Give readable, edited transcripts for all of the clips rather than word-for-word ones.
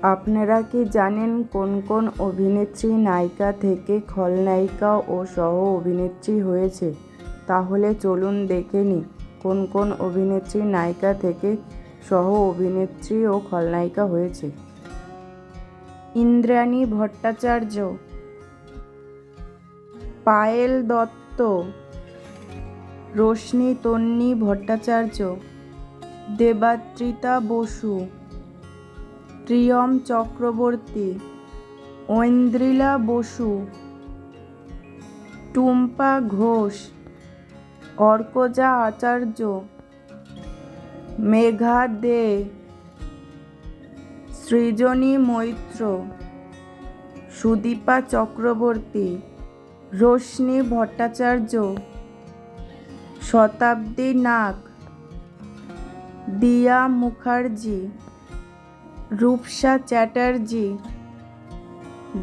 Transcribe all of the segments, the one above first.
আপনারা কি জানেন কোন কোন অভিনেত্রী নায়িকা থেকে খলনায়িকা ও সহ অভিনেত্রী হয়েছে? তাহলে চলুন দেখে নিই কোন কোন অভিনেত্রী নায়িকা থেকে সহ অভিনেত্রী ও খলনায়িকা হয়েছে। ইন্দ্রাণী ভট্টাচার্য, পায়েল দত্ত, রোশনি তন্বী ভট্টাচার্য, দেবাত্রিতা বসু, প্রিয়ম চক্রবর্তী, ঐন্দ্রিলা বসু, টুম্পা ঘোষ, অর্কজা আচার্য, মেঘা দে, সৃজনী মৈত্র, সুদীপা চক্রবর্তী, রোশনি ভট্টাচার্য, শতাব্দী নাগ, দিয়া মুখার্জি, রূপসা চ্যাটার্জি,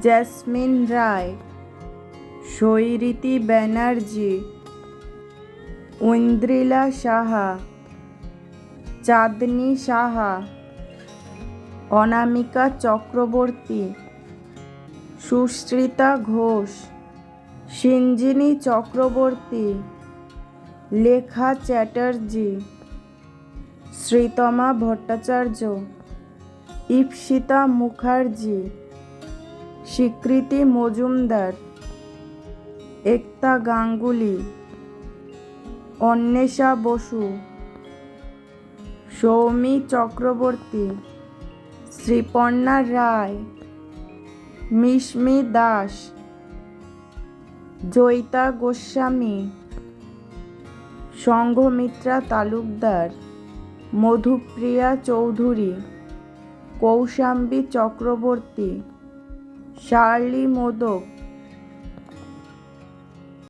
জেসমিন রায়, সৈরিতি ব্যানার্জি, ঐন্দ্রিলা সাহা, চাঁদনী সাহা, অনামিকা চক্রবর্তী, সুশ্রিতা ঘোষ, সিঞ্জিনী চক্রবর্তী, লেখা চ্যাটার্জি, শ্রীতমা ভট্টাচার্য, ইপ্সিতা মুখার্জি, স্বীকৃতি মজুমদার, একতা গাঙ্গুলি, অন্বেষা বসু, সৌমি চক্রবর্তী, শ্রীপর্ণা রায়, মিশমি দাস, জয়িতা গোস্বামী, সংঘমিত্রা তালুকদার, মধুপ্রিয়া চৌধুরী, কৌশাম্বী চক্রবর্তী, শার্লি মোদক,